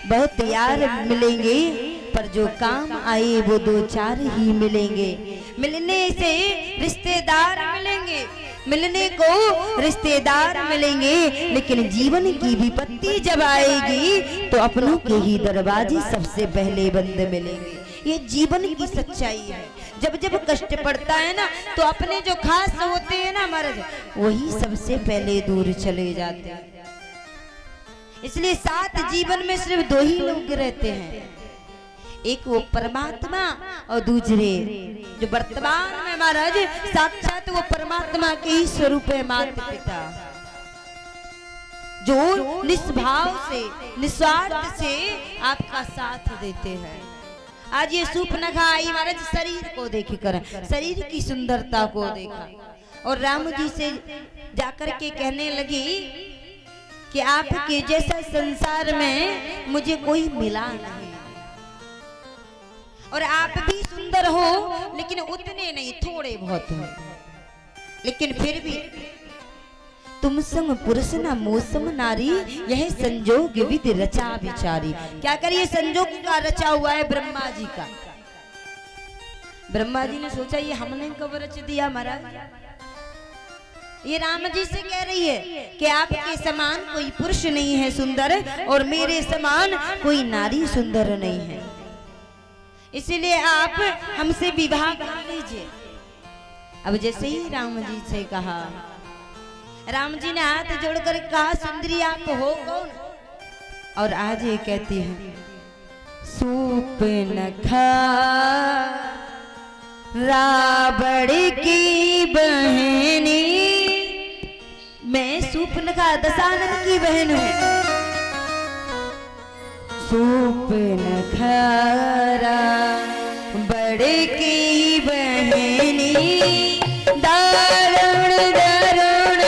बहुत यार मिलेंगे पर जो काम आए वो दो चार ही मिलेंगे। मिलने से रिश्तेदार मिलेंगे, मिलने को रिश्तेदार मिलेंगे, लेकिन जीवन की विपत्ति जब आएगी तो अपनों के ही दरवाजे सबसे पहले बंद मिलेंगे। ये जीवन की सच्चाई है। जब जब कष्ट पड़ता है ना तो अपने जो खास होते हैं ना महाराज, वही सबसे पहले दूर चले जाते हैं। इसलिए साथ जीवन में सिर्फ दो ही लोग रहते हैं, एक वो परमात्मा और दूसरे जो वर्तमान में महाराज साक्षात वो परमात्मा के ही स्वरूप है, माता पिता, जो निस्भाव से निस्वार्थ से आपका साथ देते हैं। आज ये सूर्पनखा आई महाराज शरीर को देख कर, शरीर की सुंदरता को देखा और राम जी से जाकर के कहने लगी कि आपके जैसा संसार में मुझे कोई मिला नहीं, और आप भी सुंदर हो लेकिन उतने नहीं, थोड़े बहुत हो, लेकिन फिर भी तुम संग पुरुष न मौसम नारी, यह संजोग विधि रचा विचारी। क्या करिए, संजोग का रचा हुआ है ब्रह्मा जी का। ब्रह्मा जी ने सोचा ये हमने कब रच दिया महाराज। ये राम जी से कह रही है कि आपके समान कोई पुरुष नहीं है सुंदर, और मेरे समान कोई नारी सुंदर नहीं है, इसीलिए आप हमसे विवाह कर लीजिए। अब जैसे ही राम जी से कहा, राम जी ने हाथ जोड़कर कहा सुंदरी आप हो कौन? और आज ये कहती है सूर्पनखा रावण की बहनी, मैं सूर्पनखा दशानन की बहन हूँ। सूर्पनखा रावण की बहनी, दारुण दारुण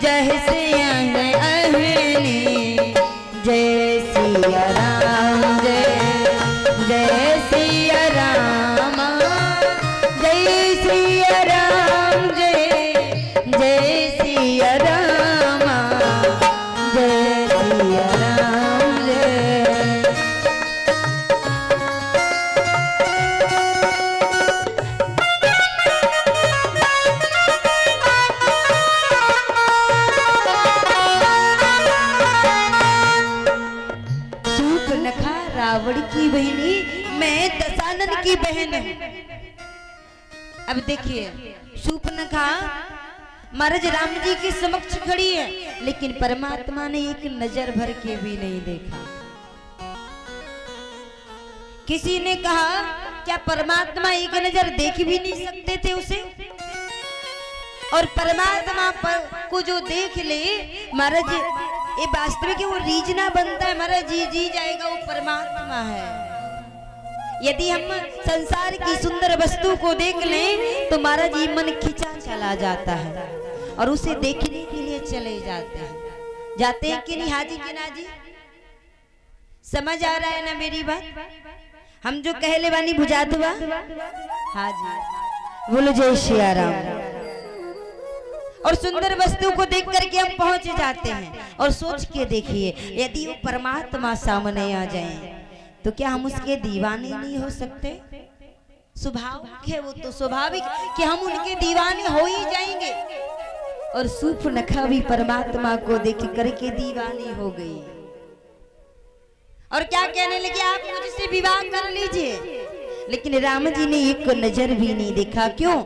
जैसे अहनी, जय सिया राम जय सिया राम, जय सिया राम जय सिया राम, जय सिया राम जय। सूर्पनखा रावण की बहनी, मैं दशानन की बहन हूँ। अब देखिए सूर्पनखा महाराज राम जी के समक्ष खड़ी है, लेकिन परमात्मा ने एक नजर भर के भी नहीं देखा। किसी ने कहा क्या परमात्मा एक नजर देख भी नहीं सकते थे उसे? और परमात्मा को जो देख ले महाराज, ये वास्तविक वो रीजना बनता है महाराज, जी जाएगा वो परमात्मा है। यदि हम संसार की सुंदर वस्तु को देख लें तो महाराज ये मन खिंचा चला जाता है और उसे देखने के लिए चले जाते हैं कि नहीं? हाजी कि ना जी, समझ आ रहा है ना मेरी बात? हम जो कहले वानी बुझा दुआ हाजी बोलो जय श्री राम। और सुंदर वस्तु को देख करके हम पहुंच जाते हैं। और सोच के देखिए, यदि वो परमात्मा सामने आ जाए तो क्या हम उसके दीवाने नहीं हो सकते? स्वाभाविक है, वो तो स्वाभाविक कि हम उनके दीवाने हो ही जाएंगे। और सूर्पनखा भी परमात्मा को देख करके दीवानी हो गई और क्या कहने लगी, आप मुझसे विवाह कर लीजिए। लेकिन राम जी ने एक नजर भी नहीं देखा। क्यों?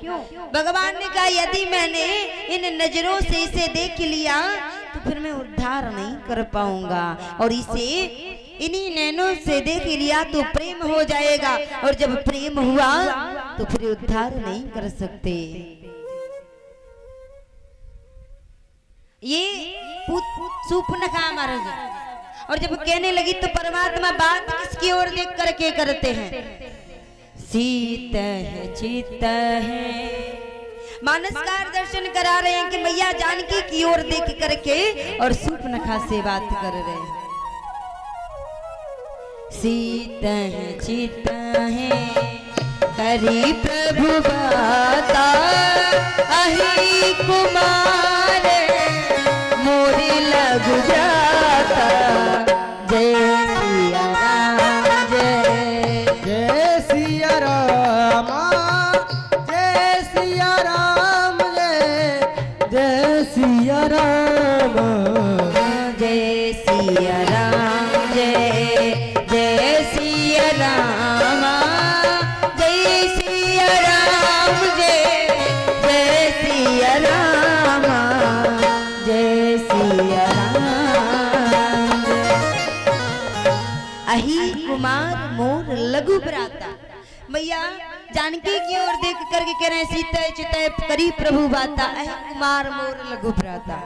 भगवान ने कहा यदि मैंने इन नजरों से इसे देख लिया तो फिर मैं उद्धार नहीं कर पाऊंगा, और इसे इन्हीं नैनों से देख लिया तो प्रेम हो जाएगा, और जब प्रेम हुआ तो फिर उद्धार नहीं कर सकते। ये सूर्पनखा महाराज। और जब कहने लगी तो परमात्मा बात किसकी ओर देख करके करते हैं? सीत है चित है, मानसकार दर्शन करा रहे हैं कि मैया जानकी की ओर देख करके और सूर्पनखा से बात कर रहे हैं। सीत है चित है करी प्रभु बाता, अहि कुमार मोरी लग जाता, जय अहि कुमार मोर लघु भ्राता। मैया जानकी की ओर देख करके कह रहे सीते चिते करी प्रभु बाता, अहि कुमार मोर लघु भ्राता।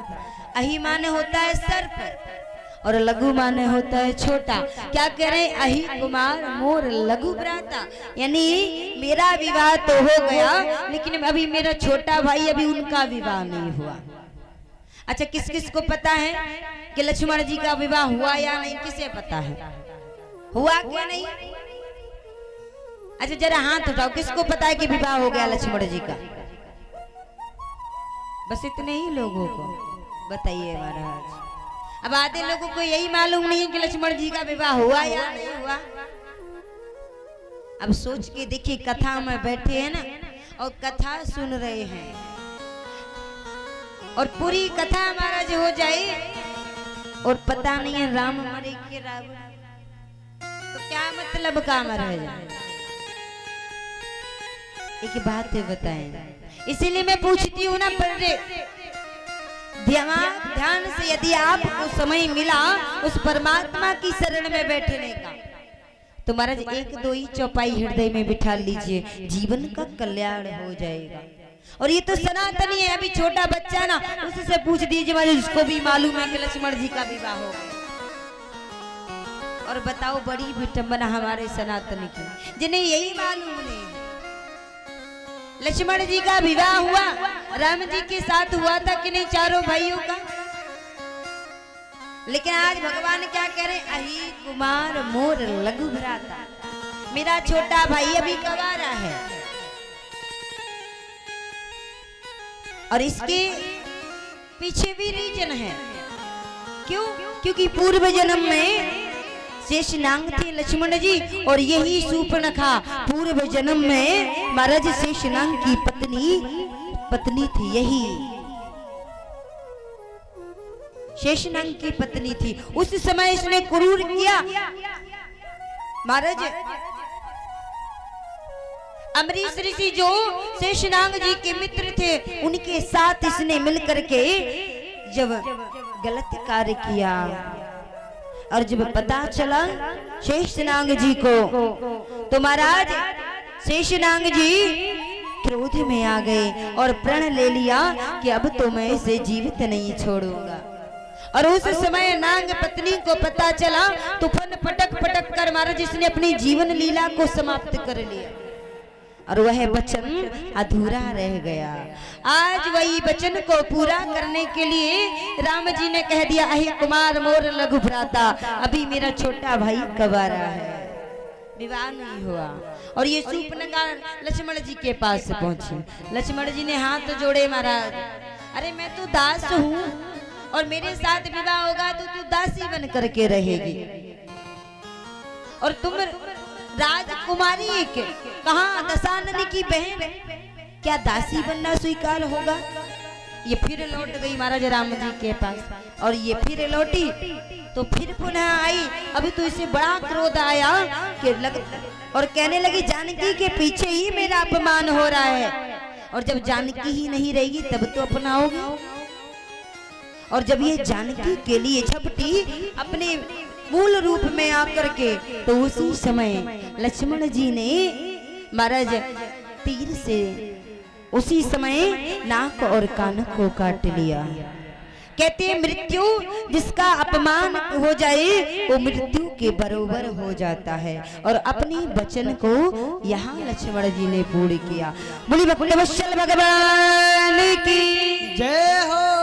अहि माने होता है सर्प और लघु माने होता है छोटा। क्या कह रहे हैं? अहि कुमार मोर लघु भ्राता, यानी मेरा विवाह तो हो गया लेकिन अभी मेरा छोटा भाई अभी उनका विवाह नहीं हुआ। अच्छा, किस किस को पता है कि लक्ष्मण जी का विवाह हुआ या नहीं? किसे पता है? हुआ क्या नहीं? अच्छा जरा हाथ उठाओ, किसको पता है कि विवाह हो गया लक्ष्मण जी का? बस इतने ही लोगों को बताइए महाराज। अब आधे लोगों को यही मालूम नहीं कि लक्ष्मण जी का विवाह हुआ या नहीं हुआ। अब सोच के देखिए, कथा में बैठे हैं ना और कथा सुन रहे हैं और पूरी कथा महाराज हो जाए और पता नहीं है राम मरे के रावण, तो क्या मतलब काम रह जाए। एक बात है बताएं, इसीलिए मैं पूछती हूँ ना पर ध्यान से यदि आपको समय मिला उस परमात्मा की शरण में बैठने का, तो महाराज एक दो ही चौपाई हृदय में बिठा लीजिए, जीवन का कल्याण हो जाएगा। और ये तो सनातनी है, अभी छोटा बच्चा ना उससे पूछ दीजिए महाराज, उसको भी मालूम है कि लक्ष्मण जी का विवाह हो गया। और बताओ बड़ी विटंबना हमारे सनातनी की, जिन्हें यही मालूम नहीं लक्ष्मण जी का विवाह हुआ राम जी के साथ हुआ था कि नहीं चारों भाइयों का। लेकिन आज भगवान क्या कह रहे? अहि कुमार मोर लघु भ्राता, मेरा छोटा भाई अभी कवारा है। और इसके पीछे भी रीजन है, क्यों? क्योंकि पूर्व जन्म में शेषनाग थे लक्ष्मण जी और यही शूर्पणखा पूर्व जन्म में महाराज शेषनाग की पत्नी थी। यही शेषनाग की पत्नी थी। उस समय इसने क्रूर किया। महाराज अमरीश ऋषि जो शेषनाग जी के मित्र थे उनके साथ इसने मिलकर के जब गलत कार्य किया और जब पता चला शेषनाग जी को, तो महाराज शेषनाग जी क्रोध में आ गए और प्रण ले लिया कि अब तो मैं इसे जीवित नहीं छोड़ूंगा। और उस समय नाग पत्नी को पता चला तो फन पटक पटक कर महाराज इसने अपनी जीवन लीला को समाप्त कर लिया और वह वचन अधूरा रह गया। आज वही वचन को पूरा करने के लिए राम जी ने कह दिया, अहि कुमार मोर लघु भ्राता, अभी मेरा छोटा भाई कवारा है, विवाह नहीं हुआ। और ये शूर्पणखा लक्ष्मण जी के पास पहुंची। लक्ष्मण जी ने हाथ जोड़े, महाराज अरे मैं तो दास हूँ और मेरे साथ विवाह होगा तो तू दासी बन करके रहेगी, और तुम राजकुमारी एक कहाँ दशानन की बहन, क्या दासी बनना स्वीकार होगा? ये फिर लौट गई महाराज राम जी के पास और ये फिर लौटी तो फिर पुनः आई। अभी तो इसे बड़ा क्रोध आया कि और कहने लगी जानकी के पीछे ही मेरा अपमान हो रहा है, और जब जानकी ही नहीं रहेगी तब तो अपनाओगे। और जब ये जानकी के लिए झपटी अपने मूल रूप में आकर के, तो उसी समय लक्ष्मण जी ने महाराज तीर से उसी समय नाक और कान को काट लिया। कहते हैं मृत्यु जिसका अपमान हो जाए वो मृत्यु के बरोबर हो जाता है, और अपनी वचन को यहाँ लक्ष्मण जी ने पूर्ण किया। बोली भक्त वत्सल भगवान की जय हो।